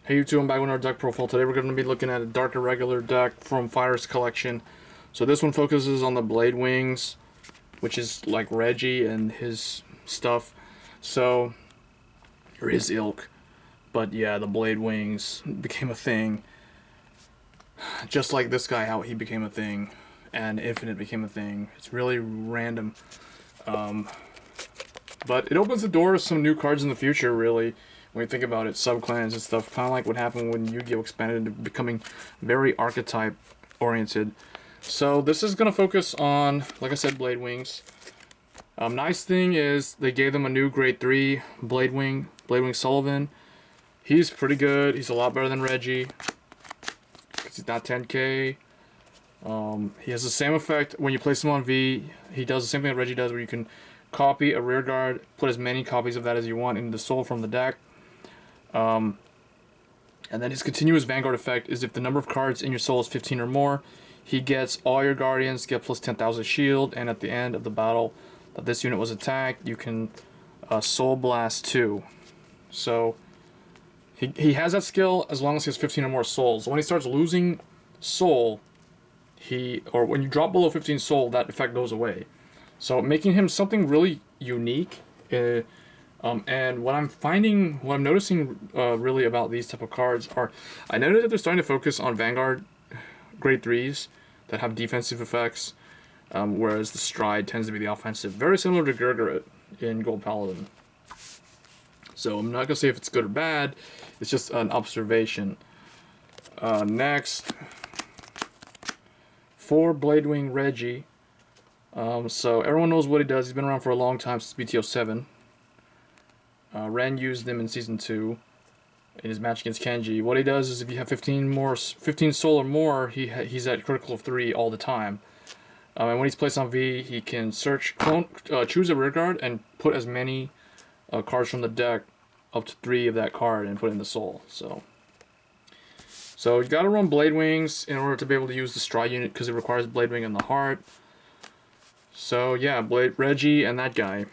Hey YouTube, I'm back with our deck profile. Today we're going to be looking at a Dark Irregular deck from Fire's collection. So this one focuses on the Blade Wings, which is like Reijy and his stuff. So, or his ilk. But yeah, the Blade Wings became a thing. Just like this guy, how he became a thing. And Infinite became a thing. It's really random. But it opens the door to some new cards in the future, really. When you think about it, sub-clans and stuff, kind of like what happened when Yu-Gi-Oh! Expanded into becoming very archetype-oriented. So this is going to focus on, like I said, Blade Wings. Nice thing is, they gave them a new Grade 3 Blade Wing Sullivan. He's pretty good. He's a lot better than Reijy, because he's not 10k. He has the same effect when you place him on V. He does the same thing that Reijy does, where you can copy a rear guard, put as many copies of that as you want into the soul from the deck. And then his continuous Vanguard effect is if the number of cards in your soul is 15 or more, he gets all your guardians get plus 10,000 shield, and at the end of the battle that this unit was attacked, you can soul blast 2. So he has that skill as long as he has 15 or more souls. When he starts losing soul, or when you drop below 15 soul, that effect goes away. So making him something really unique. And what I'm noticing really about these type of cards are, I noticed that they're starting to focus on Vanguard Grade 3s that have defensive effects, whereas the Stride tends to be the offensive. Very similar to Gurgurut in Gold Paladin. So I'm not going to say if it's good or bad, it's just an observation. Next, for Bladewing Reijy. So everyone knows what he does. He's been around for a long time, since BTO 7. Ren used him in Season 2 in his match against Kenji. What he does is if you have 15 soul or more, he's at critical of 3 all the time. And when he's placed on V, he can choose a rear guard and put as many cards from the deck up to 3 of that card and put in the soul. So you got to run Blade Wings in order to be able to use the Stride unit, because it requires Blade Wing in the heart. So yeah, Reijy and that guy.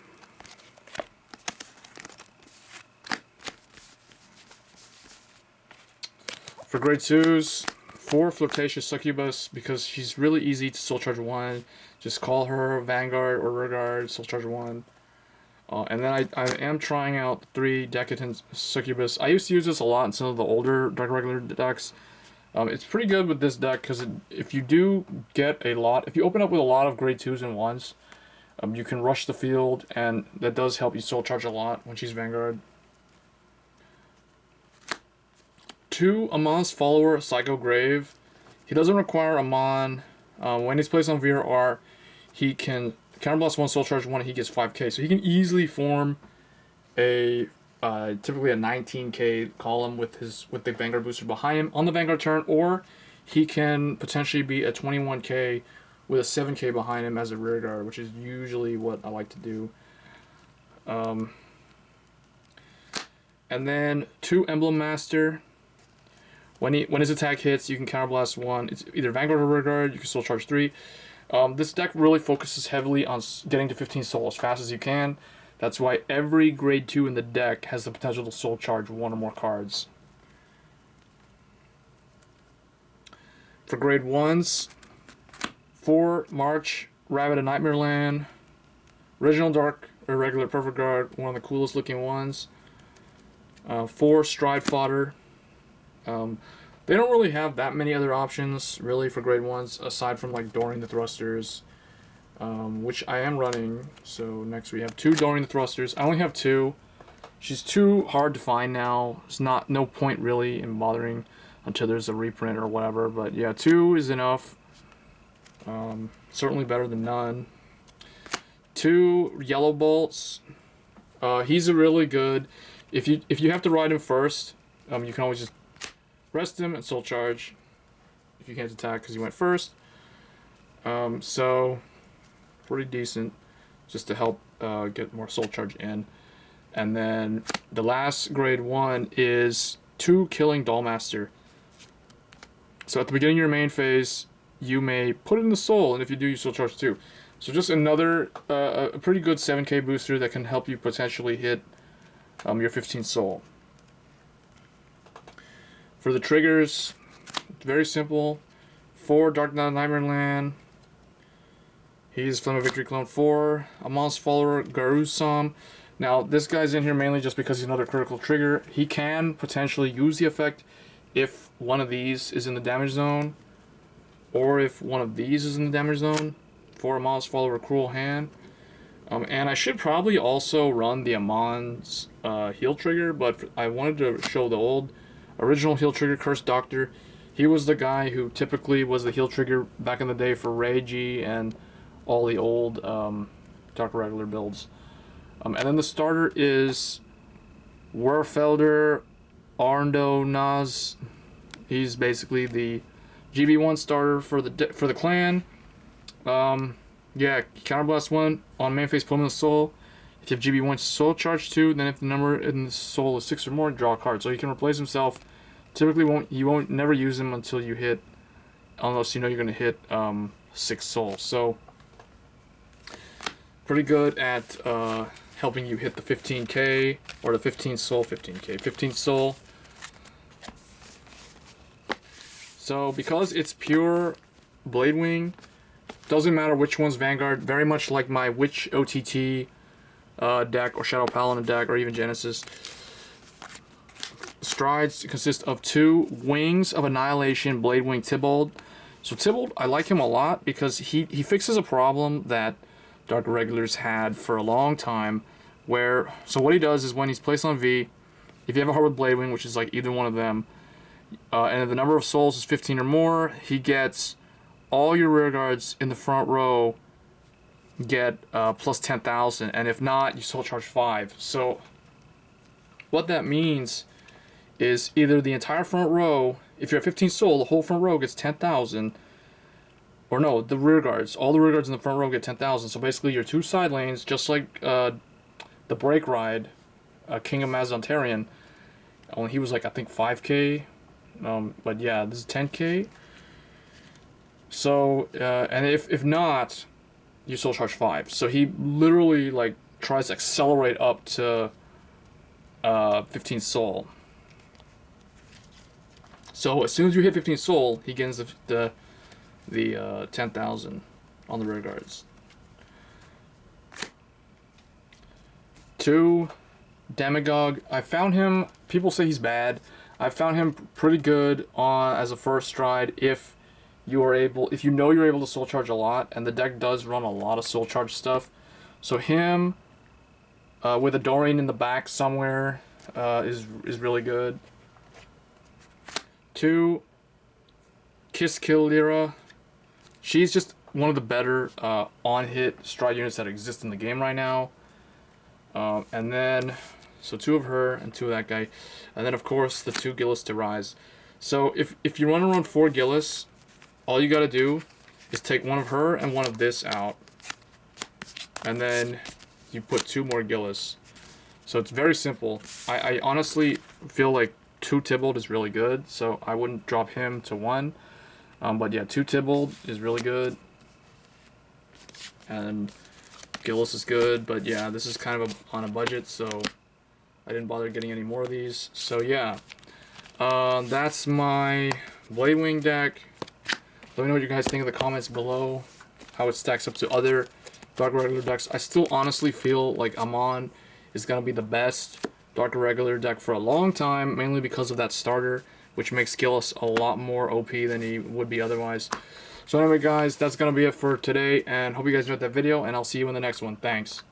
For Grade 2s, 4 Flirtatious Succubus, because she's really easy to Soul Charge 1. Just call her Vanguard or Rear Guard, Soul Charge 1. And then I am trying out 3 Decadent Succubus. I used to use this a lot in some of the older Dark Regular decks. It's pretty good with this deck, because if you do get if you open up with a lot of Grade 2s and 1s, you can rush the field, and that does help you Soul Charge a lot when she's Vanguard. 2 Amon's Follower, Psycho Grave. He doesn't require Amon. When he's placed on V or R, he can counterblast 1, Soul Charge 1, and he gets 5k. So he can easily form a typically a 19k column with the Vanguard booster behind him on the Vanguard turn, or he can potentially be a 21k with a 7k behind him as a rear guard, which is usually what I like to do. And then 2 Emblem Master. When his attack hits, you can counterblast 1. It's either Vanguard or rear guard. You can Soul Charge 3. This deck really focuses heavily on getting to 15 soul as fast as you can. That's why every Grade 2 in the deck has the potential to Soul Charge 1 or more cards. For Grade 1s, 4 March, Rabbit of Nightmare Land, Original Dark Irregular Perfect Guard, one of the coolest looking ones. 4 Stride Fodder. They don't really have that many other options, really, for Grade 1s, aside from, like, Doring the Thrusters, which I am running. So next we have 2 Doring the Thrusters. I only have 2. She's too hard to find now. There's no point, really, in bothering until there's a reprint or whatever. But, yeah, 2 is enough. Certainly better than none. 2 Yellow Bolts. He's a really good... If you have to ride him first, you can always just rest him and Soul Charge if you can't attack because you went first. So pretty decent, just to help get more Soul Charge in. And then the last Grade 1 is 2 Killing Dollmaster. So at the beginning of your main phase, you may put it in the soul, and if you do, you Soul Charge 2. So just another a pretty good 7k booster that can help you potentially hit your 15 soul. For the triggers, very simple. 4 Dark Nightmare Land. He's Flame of Victory Clone 4. Amon's Follower, Garusam. Now, this guy's in here mainly just because he's another critical trigger. He can potentially use the effect if one of these is in the damage zone, or if one of these is in the damage zone, for Amon's Follower, Cruel Hand. And I should probably also run the Amon's heal trigger, but I wanted to show the old original heal trigger, Cursed Doctor. He was the guy who typically was the heal trigger back in the day for Reijy and all the old Dark Irregular builds. And then the starter is Werfelder Arndo Naz. He's basically the GB1 starter for the clan. Yeah, Counterblast 1 on main phase Plummet Soul. If you have GB1 Soul Charge 2, then if the number in the soul is 6 or more, draw a card. So he can replace himself. Typically you won't never use him until you hit, unless you know you're gonna hit 6 souls. So pretty good at helping you hit the 15k or the 15 soul, 15 soul. So because it's pure Blade Wing, doesn't matter which one's Vanguard. Very much like my Witch OTT deck or Shadow Paladin deck or even Genesis. Strides consist of 2 Wings of Annihilation Blade Wing Tybalt. So Tybalt, I like him a lot because he fixes a problem that Dark Irregulars had for a long time, where, so what he does is when he's placed on V, if you have a heart with Blade Wing, which is like either one of them, and if the number of souls is 15 or more, he gets all your rear guards in the front row get plus 10,000, and if not, you soul charge 5. So what that means is either the entire front row, if you're at 15 soul, the whole front row gets 10,000, or no, the rear guards, all the rear guards in the front row get 10,000. So basically your 2 side lanes, just like the Break Ride, King of Mazontarian, only he was like, I think 5k, but yeah, this is 10k. So, and if not, you soul charge 5. So he literally like tries to accelerate up to 15 soul. So as soon as you hit 15 soul, he gains the 10,000 on the rear guards. 2 Demagogue. I found him. People say he's bad. I found him pretty good as a first stride if you are able, if you know you're able to soul charge a lot, and the deck does run a lot of soul charge stuff. So him with a Dorian in the back somewhere is really good. 2 Kiss Kill Lyra. She's just one of the better on-hit stride units that exist in the game right now. And then, so 2 of her and 2 of that guy. And then, of course, the 2 Gillis to Rise. So if you run around 4 Gillis, all you gotta do is take 1 of her and 1 of this out. And then you put 2 more Gillis. So it's very simple. I honestly feel like 2 Tybalt is really good, so I wouldn't drop him to 1. But yeah, 2 Tybalt is really good. And Gillis is good, but yeah, this is kind of on a budget, so I didn't bother getting any more of these. So yeah, that's my Blade Wing deck. Let me know what you guys think in the comments below, how it stacks up to other Dark Irregular decks. I still honestly feel like Amon is going to be the best Dark Irregular deck for a long time, mainly because of that starter, which makes Gillis a lot more OP than he would be otherwise. So anyway guys, that's going to be it for today, and hope you guys enjoyed that video, and I'll see you in the next one. Thanks.